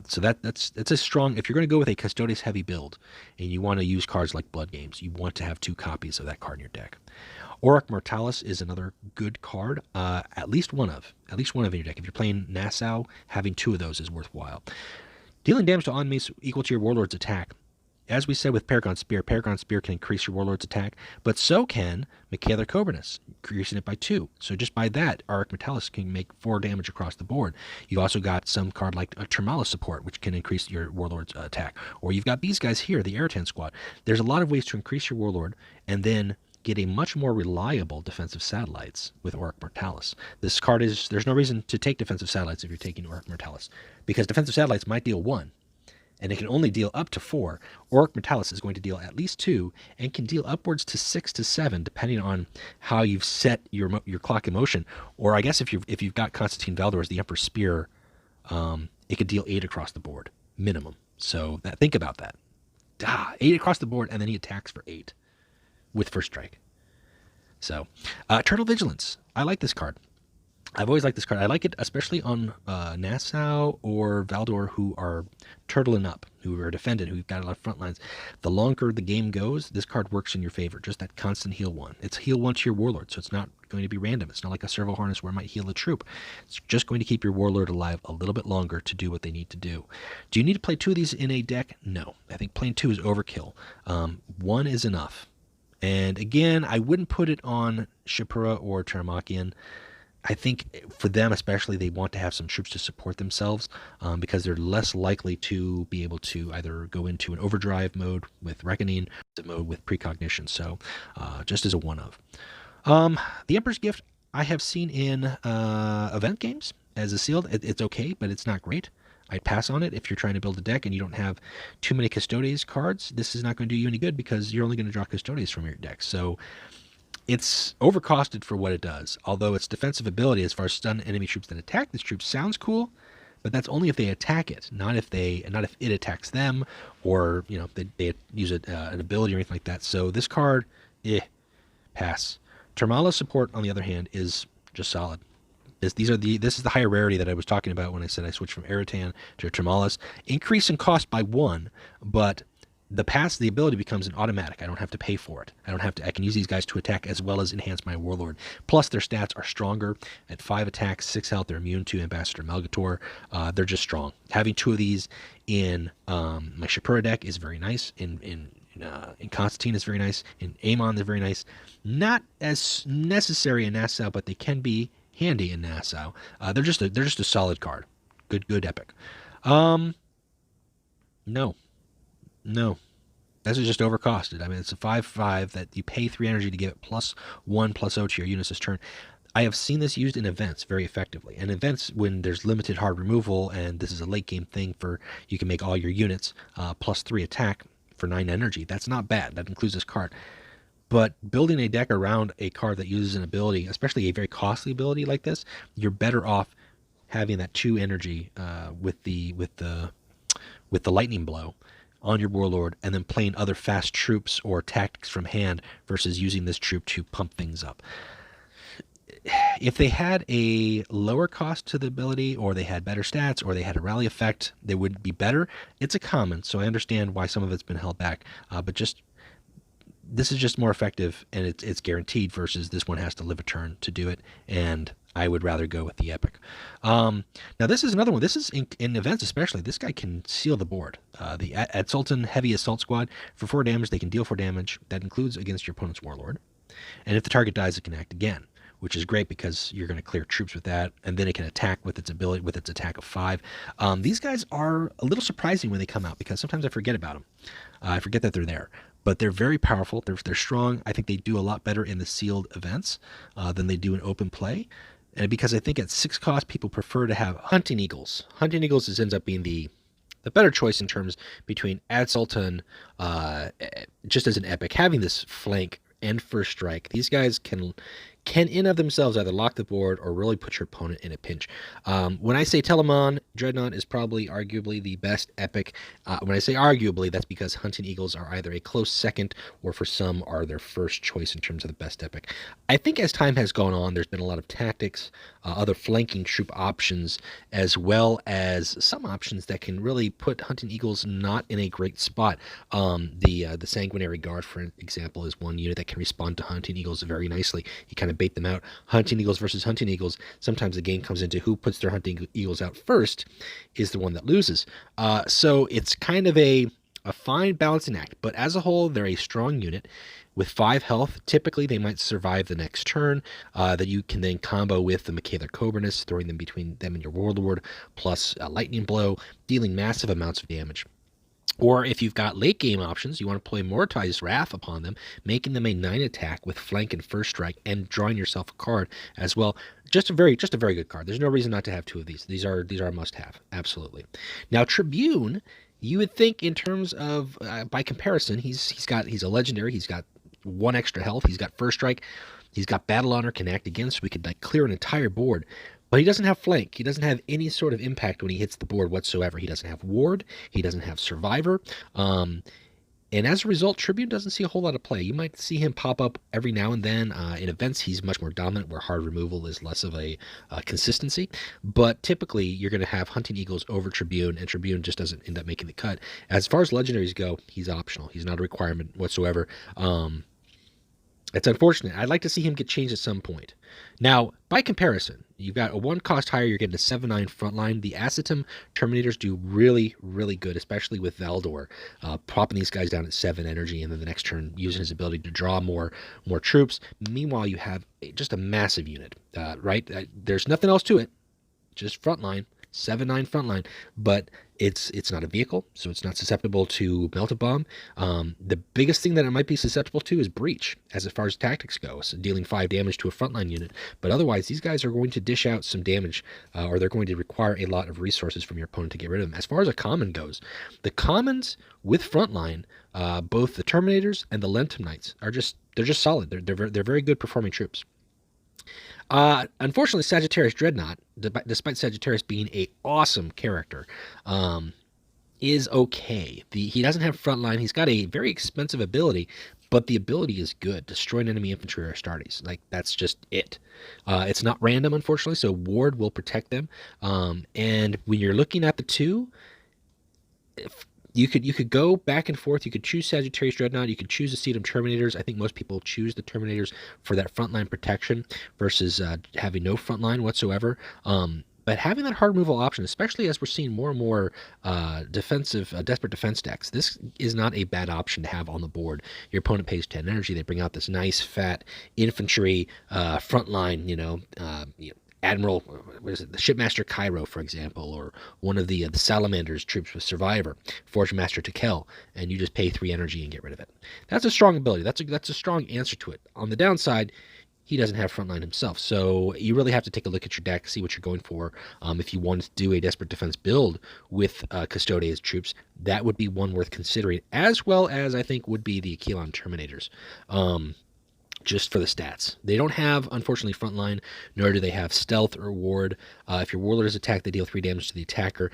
So that's a strong. If you're going to go with a Custodes heavy build and you want to use cards like Blood Games, you want to have 2 copies of that card in your deck. Auric Mortalis is another good card. At least one of in your deck. If you're playing Nassau, having 2 of those is worthwhile. Dealing damage to enemies equal to your Warlord's attack. As we said with Paragon Spear can increase your Warlord's attack, but so can Michaeler Coburnus, increasing it by 2. So just by that, Auric Mortalis can make 4 damage across the board. You also got some card like a Termala support, which can increase your Warlord's attack. Or you've got these guys here, the Airtan Squad. There's a lot of ways to increase your Warlord and then get a much more reliable defensive satellites with Auric Mortalis. This card there's no reason to take defensive satellites if you're taking Auric Mortalis, because defensive satellites might deal 1. And it can only deal up to 4. Auric Mortalis is going to deal at least 2 and can deal upwards to 6 to 7, depending on how you've set your clock in motion. Or I guess if you've got Constantine Valdor's the Emperor's Spear, it could deal 8 across the board minimum. So think about that. 8 across the board, and then he attacks for 8 with first strike. So Eternal Vigilance. I like this card. I've always liked this card. I like it especially on Nassau or Valdor, who are turtling up, who are defended, who've got a lot of front lines. The longer the game goes, this card works in your favor. Just that constant heal 1. It's heal 1 to your Warlord, so it's not going to be random. It's not like a Servo Harness where it might heal a troop. It's just going to keep your Warlord alive a little bit longer to do what they need to do. Do you need to play 2 of these in a deck? No. I think playing 2 is overkill. 1 is enough. And again, I wouldn't put it on Shapura or Teramakian. I think for them especially, they want to have some troops to support themselves because they're less likely to be able to either go into an overdrive mode with Reckoning, mode with Precognition. So just as a one-of. The Emperor's Gift I have seen in event games as a sealed. It's okay, but it's not great. I'd pass on it if you're trying to build a deck and you don't have too many Custodes cards. This is not going to do you any good because you're only going to draw Custodes from your deck. So it's overcosted for what it does, although its defensive ability as far as stun enemy troops that attack this troop sounds cool, but that's only if they attack it, not if it attacks them, or they use an ability or anything like that. So this card, pass. Termala support, on the other hand, is just solid. This is the higher rarity that I was talking about when I said I switched from Eritan to Tremalus. Increase in cost by 1, but the ability becomes an automatic. I don't have to pay for it. I can use these guys to attack as well as enhance my Warlord. Plus, their stats are stronger. At 5 attacks, 6 health, they're immune to Ambassador Melgator. They're just strong. Having 2 of these in my Shapura deck is very nice. In Constantine is very nice. In Amon, they're very nice. Not as necessary in Nassau, but they can be handy in Nassau. They're just a solid card. Good epic. No. This is just overcosted. I mean, it's a 5/5 that you pay 3 energy to give it +1/+0 to your units this turn. I have seen this used in events very effectively. And events, when there's limited hard removal, and this is a late game thing for you can make all your units +3 attack for 9 energy. That's not bad. That includes this card. But building a deck around a card that uses an ability, especially a very costly ability like this, you're better off having that 2 energy with the lightning blow on your Warlord, and then playing other fast troops or tactics from hand versus using this troop to pump things up. If they had a lower cost to the ability, or they had better stats, or they had a rally effect, they would be better. It's a common, so I understand why some of it's been held back. But this is just more effective, and it's guaranteed versus this one has to live a turn to do it, and I would rather go with the epic. Now this is another one. This is in events especially. This guy can seal the board. The Ad Sultan Heavy Assault Squad, for 4 damage, they can deal 4 damage. That includes against your opponent's Warlord. And if the target dies, it can act again, which is great because you're going to clear troops with that, and then it can attack with its ability, with its attack of 5. These guys are a little surprising when they come out because sometimes I forget about them. I forget that they're there. But they're very powerful. They're strong. I think they do a lot better in the sealed events than they do in open play. And because I think at 6 cost, people prefer to have Hunting Eagles. Hunting Eagles ends up being the better choice in terms between Ad Sultan, just as an epic, having this flank and first strike. These guys can in of themselves either lock the board or really put your opponent in a pinch. When I say Telemon, Dreadnought is probably arguably the best epic. When I say arguably, that's because Hunting Eagles are either a close second or for some are their first choice in terms of the best epic. I think as time has gone on, there's been a lot of tactics, other flanking troop options, as well as some options that can really put Hunting Eagles not in a great spot. The Sanguinary Guard, for example, is one unit that can respond to Hunting Eagles very nicely. You kind of bait them out. Hunting Eagles versus Hunting Eagles. Sometimes the game comes into who puts their Hunting Eagles out first is the one that loses. So it's kind of a fine balancing act. But as a whole, they're a strong unit. With 5 health, typically they might survive the next turn, that you can then combo with the Michaela Coburnus, throwing them between them and your Warlord, plus a Lightning Blow, dealing massive amounts of damage. Or if you've got late game options, you want to play Mortized Wrath upon them, making them a 9 attack with flank and first strike, and drawing yourself a card as well. Just a very good card. There's no reason not to have 2 of these. These are a must-have, absolutely. Now Tribune, you would think in terms of by comparison, he's a legendary. He's got 1 extra health. He's got first strike. He's got battle honor, can act again, so we could clear an entire board. But he doesn't have flank. He doesn't have any sort of impact when he hits the board whatsoever. He doesn't have ward. He doesn't have survivor. And as a result, Tribune doesn't see a whole lot of play. You might see him pop up every now and then. In events, he's much more dominant, where hard removal is less of a consistency. But typically, you're going to have Hunting Eagles over Tribune, and Tribune just doesn't end up making the cut. As far as legendaries go, he's optional. He's not a requirement whatsoever. It's unfortunate. I'd like to see him get changed at some point. Now, by comparison, you've got a 1 cost higher, you're getting a 7/9 frontline. The Acetum Terminators do really, really good, especially with Valdor, popping these guys down at 7 energy, and then the next turn using his ability to draw more troops. Meanwhile, you have just a massive unit, right? There's nothing else to it, just frontline. 7/9 frontline, but it's not a vehicle, so it's not susceptible to Melta Bomb. The biggest thing that it might be susceptible to is Breach, as far as tactics go, so dealing 5 damage to a frontline unit. But otherwise, these guys are going to dish out some damage, or they're going to require a lot of resources from your opponent to get rid of them. As far as a common goes, the commons with frontline, both the Terminators and the Lentum Knights they're just solid. They're very good performing troops. Unfortunately, Sagittarius Dreadnought, despite Sagittarius being a awesome character, is okay. He doesn't have frontline. He's got a very expensive ability, but the ability is good. Destroy an enemy infantry or Astartes. Like, that's just it. It's not random, unfortunately, so Ward will protect them. And when you're looking at the two, you could go back and forth. You could choose Sagittarius Dreadnought. You could choose the Sedum Terminators. I think most people choose the Terminators for that frontline protection versus having no frontline whatsoever. But having that hard removal option, especially as we're seeing more and more desperate defense decks, this is not a bad option to have on the board. Your opponent pays 10 energy. They bring out this nice, fat infantry frontline, Admiral, what is it, the Shipmaster Cairo, for example, or one of the Salamander's troops with Survivor, Forge Master Tekel, and you just pay 3 energy and get rid of it. That's a strong ability. That's a strong answer to it. On the downside, he doesn't have frontline himself, so you really have to take a look at your deck, see what you're going for. If you want to do a Desperate Defense build with Custodes troops, that would be one worth considering, as well as I think would be the Aquilon Terminators. Just for the stats. They don't have, unfortunately, frontline, nor do they have stealth or ward. If your Warlord is attacked, they deal 3 damage to the attacker.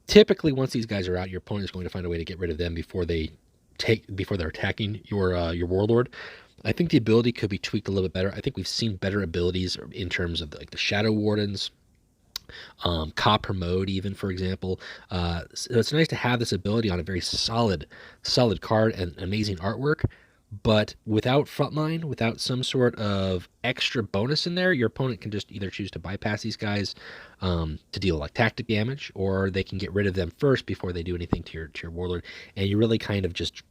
Typically, once these guys are out, your opponent is going to find a way to get rid of them before they're attacking your Warlord. I think the ability could be tweaked a little bit better. I think we've seen better abilities in terms of the Shadow Wardens, Copper Mode, even, for example. So it's nice to have this ability on a very solid card and amazing artwork. But without frontline, without some sort of extra bonus in there, your opponent can just either choose to bypass these guys to deal like tactic damage, or they can get rid of them first before they do anything to your Warlord. And you really kind of just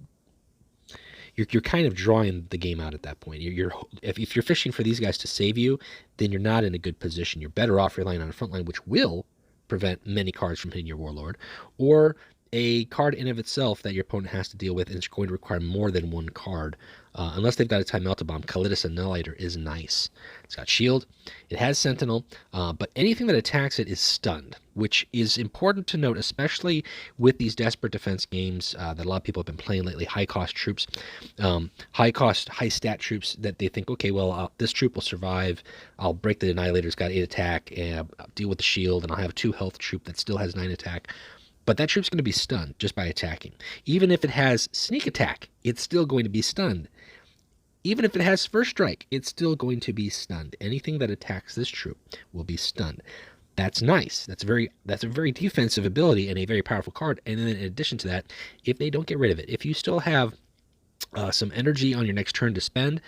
you're kind of drawing the game out at that point. If you're fishing for these guys to save you, then you're not in a good position. You're better off relying on a frontline, which will prevent many cards from hitting your Warlord, or a card in of itself that your opponent has to deal with, and it's going to require more than one card. Unless they've got a Time Melta Bomb, Kalitas Annihilator is nice. It's got shield, it has Sentinel, but anything that attacks it is stunned, which is important to note, especially with these Desperate Defense games that a lot of people have been playing lately. High-cost troops, high-stat troops that they think, okay, well, this troop will survive. I'll break the Annihilator, it's got 8 attack, and I'll deal with the shield, and I'll have a 2 health troop that still has 9 attack. But that troop's going to be stunned just by attacking. Even if it has sneak attack, it's still going to be stunned. Even if it has first strike, it's still going to be stunned. Anything that attacks this troop will be stunned. That's nice. That's a very defensive ability and a very powerful card. And then in addition to that, if they don't get rid of it, if you still have some energy on your next turn to spend,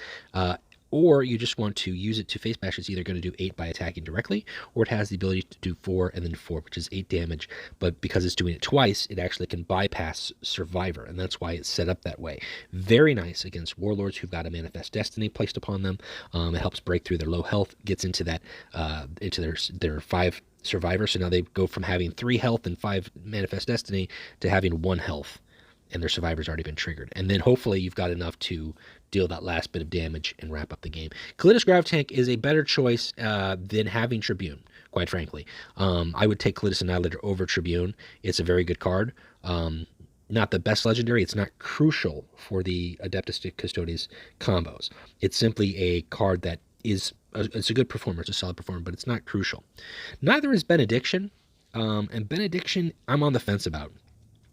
or you just want to use it to face bash, it's either going to do 8 by attacking directly, or it has the ability to do 4 and then 4, which is 8 damage. But because it's doing it twice, it actually can bypass Survivor, and that's why it's set up that way. Very nice against Warlords who've got a Manifest Destiny placed upon them. It helps break through their low health, gets into that into their 5 Survivor. So now they go from having 3 health and 5 Manifest Destiny to having 1 health, and their Survivor's already been triggered. And then hopefully you've got enough to deal that last bit of damage and wrap up the game. Kalitas Grav Tank is a better choice than having Tribune, quite frankly. I would take Kalitas Annihilator over Tribune. It's a very good card. Not the best legendary. It's not crucial for the Adeptus Custodes combos. It's simply a card that is it's a good performer. It's a solid performer, but it's not crucial. Neither is Benediction. And Benediction, I'm on the fence about.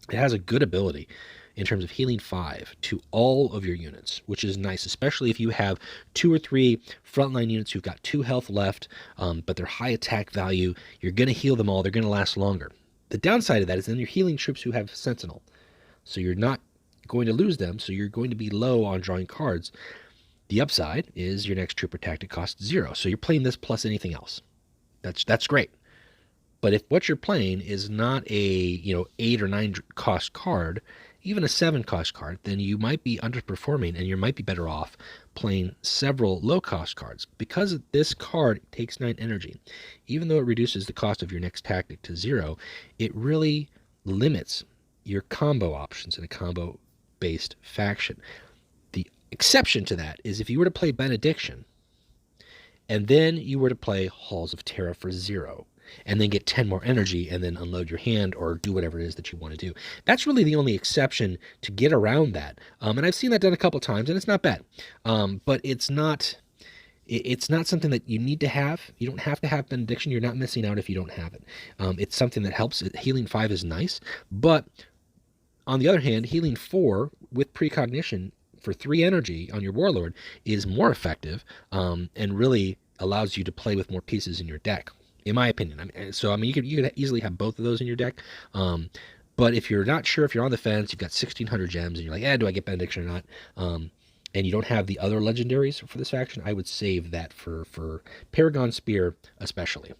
It has a good ability in terms of healing 5 to all of your units, which is nice, especially if you have 2 or 3 frontline units who've got 2 health left, but they're high attack value. You're going to heal them all. They're going to last longer. The downside of that is then you're healing troops who have Sentinel, so you're not going to lose them, so you're going to be low on drawing cards. The upside is your next trooper tactic costs 0, so you're playing this plus anything else. That's great. But if what you're playing is not a 8 or 9 cost card, even a 7 cost card, then you might be underperforming, and you might be better off playing several low cost cards. Because this card takes 9 energy, even though it reduces the cost of your next tactic to 0, it really limits your combo options in a combo based faction. The exception to that is if you were to play Benediction and then you were to play Halls of Terra for 0, and then get 10 more energy and then unload your hand or do whatever it is that you want to do. That's really the only exception to get around that. And I've seen that done a couple times, and it's not bad. But it's not something that you need to have. You don't have to have Benediction. You're not missing out if you don't have it. It's something that helps. Healing 5 is nice. But on the other hand, healing 4 with precognition for 3 energy on your Warlord is more effective, and really allows you to play with more pieces in your deck, in my opinion. I mean, you could easily have both of those in your deck. But if you're not sure, if you're on the fence, you've got 1,600 gems, and you're like, do I get Benediction or not? And you don't have the other legendaries for this faction, I would save that for Paragon Spear especially.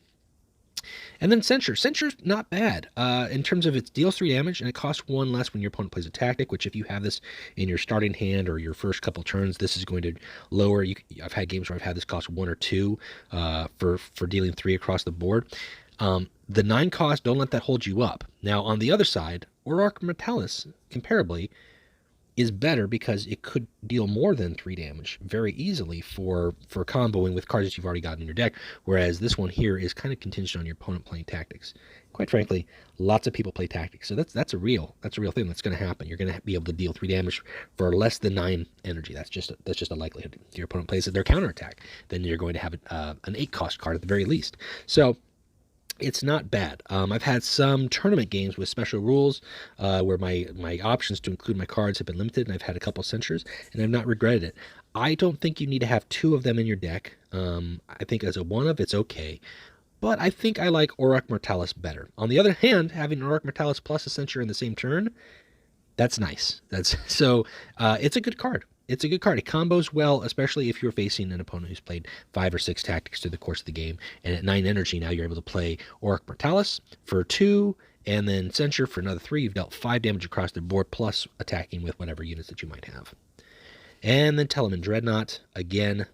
And then Censure. Censure's not bad in terms of it deals 3 damage, and it costs 1 less when your opponent plays a tactic, which if you have this in your starting hand or your first couple turns, this is going to lower. I've had games where I've had this cost 1 or 2 for dealing 3 across the board. The 9 cost, don't let that hold you up. Now, on the other side, Aurora Mortalis, comparably, is better because it could deal more than 3 damage very easily for comboing with cards that you've already got in your deck, whereas this one here is kind of contingent on your opponent playing tactics. Quite frankly, lots of people play tactics, so that's a real thing that's going to happen. You're going to be able to deal 3 damage for less than 9 energy. That's just a likelihood. If your opponent plays their counterattack, then you're going to have an 8 cost card at the very least. So it's not bad. I've had some tournament games with special rules where my options to include my cards have been limited, and I've had a couple censures, and I've not regretted it. I don't think you need to have 2 of them in your deck. I think as a 1-of, it's okay. But I think I like Aurora Mortalis better. On the other hand, having Aurora Mortalis plus a censure in the same turn, that's nice. It's a good card. It's a good card. It combos well, especially if you're facing an opponent who's played 5 or 6 tactics through the course of the game. And at 9 energy, now you're able to play Aurora Mortalis for 2, and then Censure for another 3. You've dealt 5 damage across the board, plus attacking with whatever units that you might have. And then Telemann Dreadnought. Again,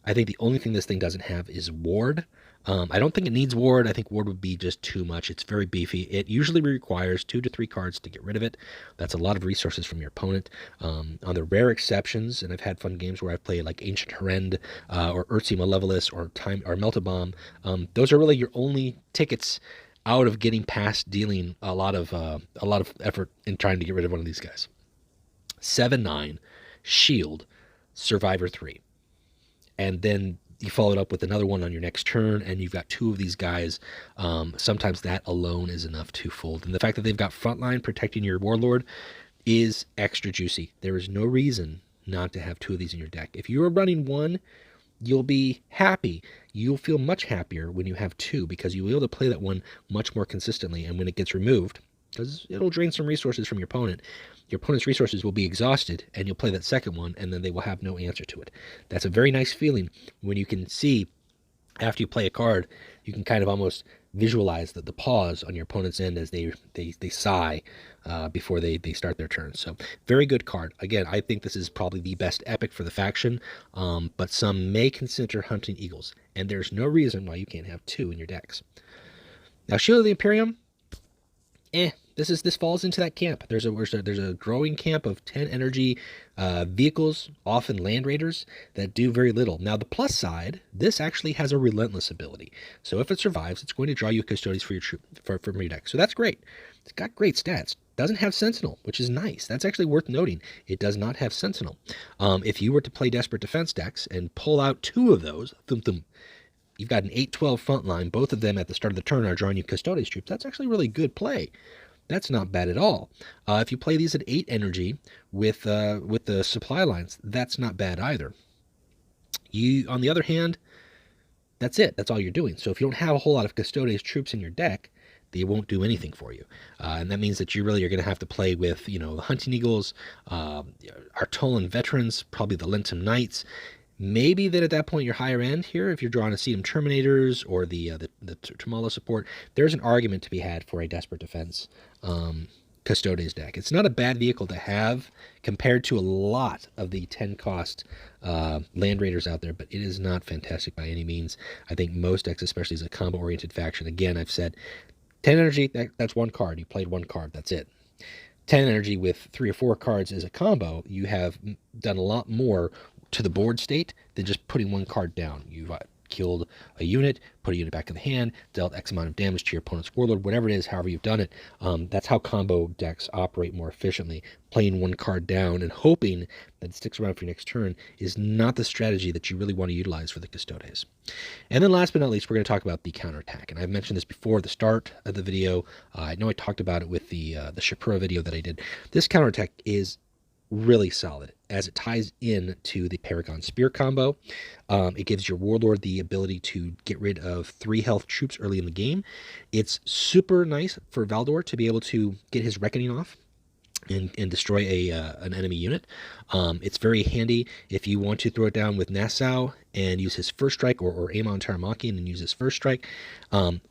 I think the only thing this thing doesn't have is Ward. I don't think it needs Ward. I think Ward would be just too much. It's very beefy. It usually requires 2 to 3 cards to get rid of it. That's a lot of resources from your opponent. On the rare exceptions, and I've had fun games where I've played like Ancient Horrend or Urtzi Malevolus or Meltabomb. Those are really your only tickets out of getting past dealing a lot of effort in trying to get rid of one of these guys. 7/9, Shield, Survivor 3. And then you follow it up with another one on your next turn, and you've got 2 of these guys. Sometimes that alone is enough to fold. And the fact that they've got Frontline protecting your Warlord is extra juicy. There is no reason not to have 2 of these in your deck. If you are running 1, you'll be happy. You'll feel much happier when you have 2, because you'll be able to play that one much more consistently. And when it gets removed, because it'll drain some resources from your opponent's resources will be exhausted, and you'll play that second one, and then they will have no answer to it. That's a very nice feeling when you can see, after you play a card, you can kind of almost visualize the pause on your opponent's end as they sigh before they start their turn. So very good card. Again, I think this is probably the best epic for the faction, but some may consider Hunting Eagles, and there's no reason why you can't have 2 in your decks. Now, Shield of the Imperium, this falls into that camp. There's a growing camp of 10 energy vehicles, often land raiders, that do very little. Now, the plus side, this actually has a relentless ability. So if it survives, it's going to draw you Custodes for your from your deck. So that's great. It's got great stats. Doesn't have Sentinel, which is nice. That's actually worth noting. It does not have Sentinel. If you were to play Desperate Defense decks and pull out 2 of those, you've got an 8-12 front line. Both of them at the start of the turn are drawing you Custodes troops. That's actually really good play. That's not bad at all. If you play these at 8 energy with the supply lines, that's not bad either. On the other hand, that's it. That's all you're doing. So if you don't have a whole lot of Custodes troops in your deck, they won't do anything for you. And that means that you really are going to have to play with, the Hunting Eagles, Artolan Veterans, probably the Lentum Knights. Maybe that at that point you're higher end here, if you're drawing Acetum Terminators or the Tremolo support. There's an argument to be had for a Desperate Defense Custodes deck. It's not a bad vehicle to have compared to a lot of the 10-cost land raiders out there, but it is not fantastic by any means. I think most decks, especially as a combo-oriented faction, again, I've said 10 energy, that's 1 card. You played 1 card, that's it. 10 energy with 3 or 4 cards as a combo, you have done a lot more to the board state than just putting 1 card down. You've killed a unit, put a unit back in the hand, dealt X amount of damage to your opponent's Warlord, whatever it is, however you've done it. That's how combo decks operate more efficiently. Playing 1 card down and hoping that it sticks around for your next turn is not the strategy that you really want to utilize for the Custodes. And then last but not least, we're going to talk about the counterattack. And I've mentioned this before at the start of the video. I know I talked about it with the Shapura video that I did. This counterattack is really solid. as it ties in to the Paragon Spear combo. It gives your Warlord the ability to get rid of 3 health troops early in the game. It's super nice for Valdor to be able to get his Reckoning off and destroy an enemy unit. It's very handy if you want to throw it down with Nassau and use his first strike, or Amon Tarmakian and use his first strike.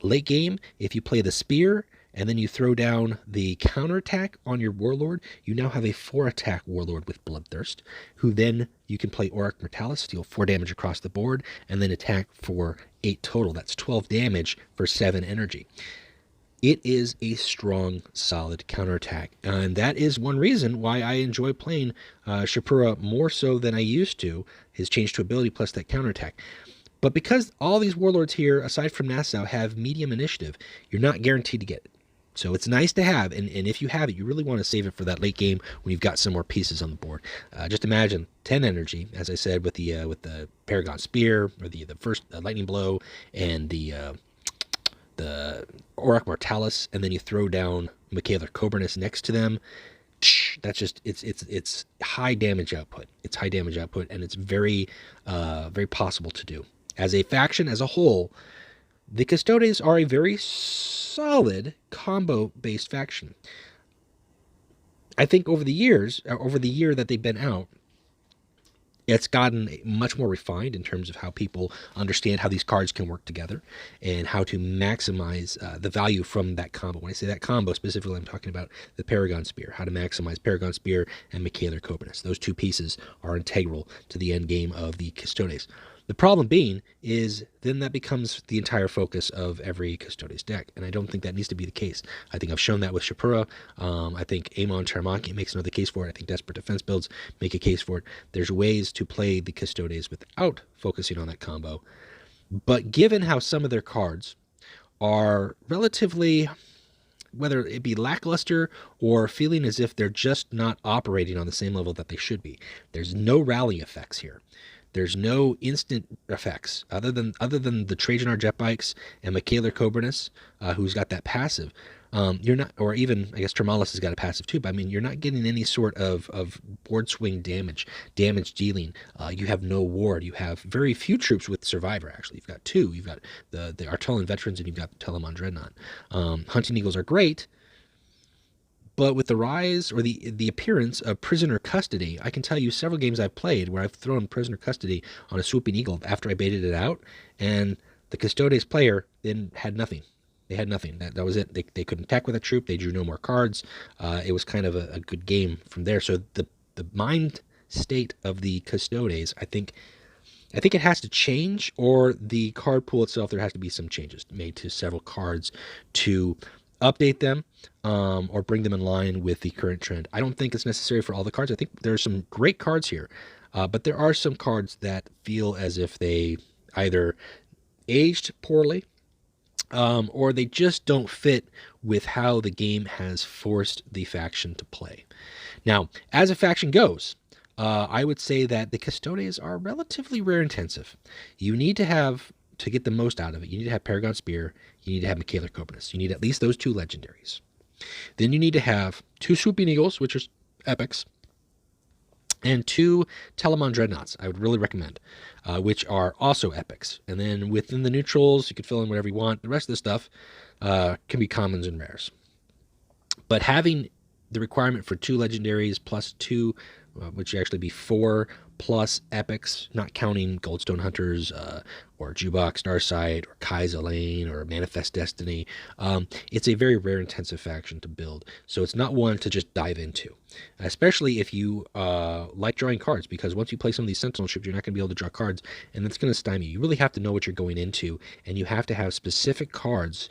Late game, if you play the Spear and then you throw down the counterattack on your Warlord, you now have a 4-attack Warlord with Bloodthirst, who then you can play Auric Mortalis, deal 4 damage across the board, and then attack for 8 total. That's 12 damage for 7 energy. It is a strong, solid counterattack. And that is one reason why I enjoy playing Shapura more so than I used to, his change to ability plus that counterattack. But because all these Warlords here, aside from Nassau, have medium initiative, you're not guaranteed to get it. So it's nice to have, and if you have it, you really want to save it for that late game when you've got some more pieces on the board. Just imagine 10 energy, as I said, with the Paragon Spear, or the first Lightning Blow, and the Auric Mortalis, and then you throw down Michaela Coburnus next to them. That's just it's high damage output. It's high damage output, and it's very very possible to do. As a faction as a whole, the Custodes are a very solid combo-based faction. I think over the year that they've been out, it's gotten much more refined in terms of how people understand how these cards can work together and how to maximize the value from that combo. When I say that combo, specifically, I'm talking about the Paragon Spear, how to maximize Paragon Spear and Michaela Coburnus. Those 2 pieces are integral to the end game of the Custodes. The problem being is then that becomes the entire focus of every Custodes deck, and I don't think that needs to be the case. I think I've shown that with Shapura. I think Amon Tarmaki makes another case for it. I think Desperate Defense builds make a case for it. There's ways to play the Custodes without focusing on that combo. But given how some of their cards are relatively, whether it be lackluster or feeling as if they're just not operating on the same level that they should be, there's no rally effects here. There's no instant effects other than the Trajan jet bikes and Michaela Coburnus, who's got that passive. You're not, or even I guess Termalis has got a passive too. But I mean, you're not getting any sort of board swing damage dealing. You have no ward. You have very few troops with Survivor. Actually, you've got 2. You've got the Artellan veterans, and you've got the Telemon Dreadnought. Hunting Eagles are great. But with the rise or the appearance of Prisoner Custody, I can tell you several games I've played where I've thrown Prisoner Custody on a Swooping Eagle after I baited it out, and the Custodes player then had nothing. They had nothing. That was it. They couldn't attack with a troop. They drew no more cards. It was kind of a good game from there. So the mind state of the Custodes, I think it has to change, or the card pool itself, there has to be some changes made to several cards to update them or bring them in line with the current trend. I don't think it's necessary for all the cards. I think there are some great cards here, but there are some cards that feel as if they either aged poorly or they just don't fit with how the game has forced the faction to play. Now, as a faction goes, I would say that the Custodes are relatively rare intensive. You need to have, to get the most out of it, you need to have Paragon Spear, you need to have Michaela Coburnus. You need at least those 2 legendaries. Then you need to have 2 Swooping Eagles, which are epics, and 2 Telemon Dreadnoughts, I would really recommend, which are also epics. And then within the neutrals, you can fill in whatever you want. The rest of the stuff can be commons and rares. But having the requirement for 2 legendaries plus 2, which would actually be 4 plus epics, not counting Goldstone Hunters or Jubok Starsight or Kai's Lane or Manifest Destiny. It's a very rare intensive faction to build, so it's not one to just dive into, especially if you like drawing cards, because once you play some of these Sentinel troops, you're not going to be able to draw cards, and that's going to stymie you. You really have to know what you're going into, and you have to have specific cards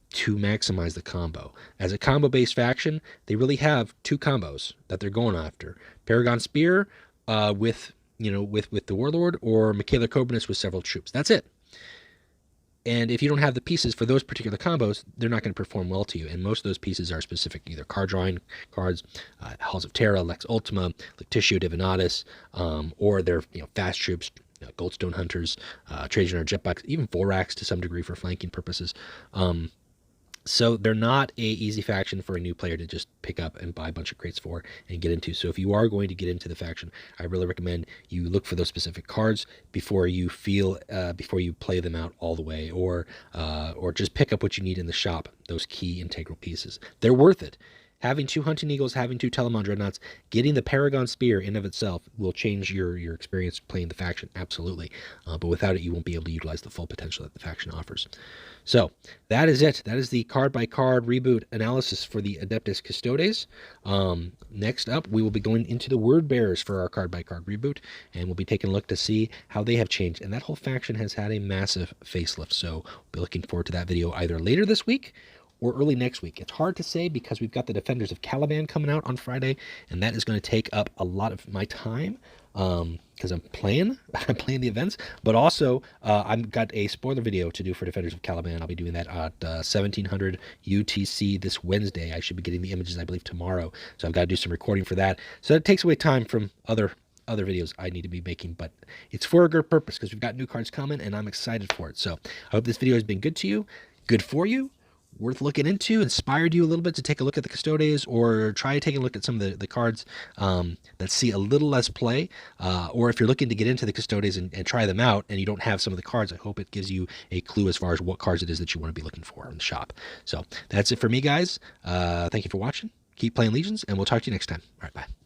to maximize the combo. As a combo-based faction, they really have 2 combos that they're going after: Paragon Spear with the Warlord, or Michaela Coburnus with several troops. That's it. And if you don't have the pieces for those particular combos, they're not going to perform well to you. And most of those pieces are specific, either card drawing cards, Halls of Terra, Lex Ultima, Lectitio Divinatus, or they're fast troops, Goldstone Hunters, Trajan Jetbacks, even Vorax to some degree for flanking purposes. So they're not a easy faction for a new player to just pick up and buy a bunch of crates for and get into. So if you are going to get into the faction, I really recommend you look for those specific cards before you before you play them out all the way, or just pick up what you need in the shop, those key integral pieces. They're worth it. Having 2 Hunting Eagles, having 2 Telemon Dreadnoughts, getting the Paragon Spear in of itself will change your experience playing the faction, absolutely. But without it, you won't be able to utilize the full potential that the faction offers. So that is it. That is the card-by-card reboot analysis for the Adeptus Custodes. Next up, we will be going into the Word Bearers for our card-by-card reboot, and we'll be taking a look to see how they have changed. And that whole faction has had a massive facelift, so we'll be looking forward to that video either later this week or early next week. It's hard to say because we've got the Defenders of Caliban coming out on Friday, and that is going to take up a lot of my time because I'm playing the events, but also I've got a spoiler video to do for Defenders of Caliban. I'll be doing that at 1700 UTC this Wednesday. I should be getting the images, I believe, tomorrow, so I've got to do some recording for that. So that takes away time from other videos I need to be making, but it's for a good purpose because we've got new cards coming, and I'm excited for it. So I hope this video has been good to you, good for you, worth looking into, inspired you a little bit to take a look at the Custodes, or try taking a look at some of the cards that see a little less play, or if you're looking to get into the Custodes and try them out and you don't have some of the cards, I hope it gives you a clue as far as what cards it is that you want to be looking for in the shop. So that's it for me, guys. Thank you for watching. Keep playing Legions, and we'll talk to you next time. All right, bye.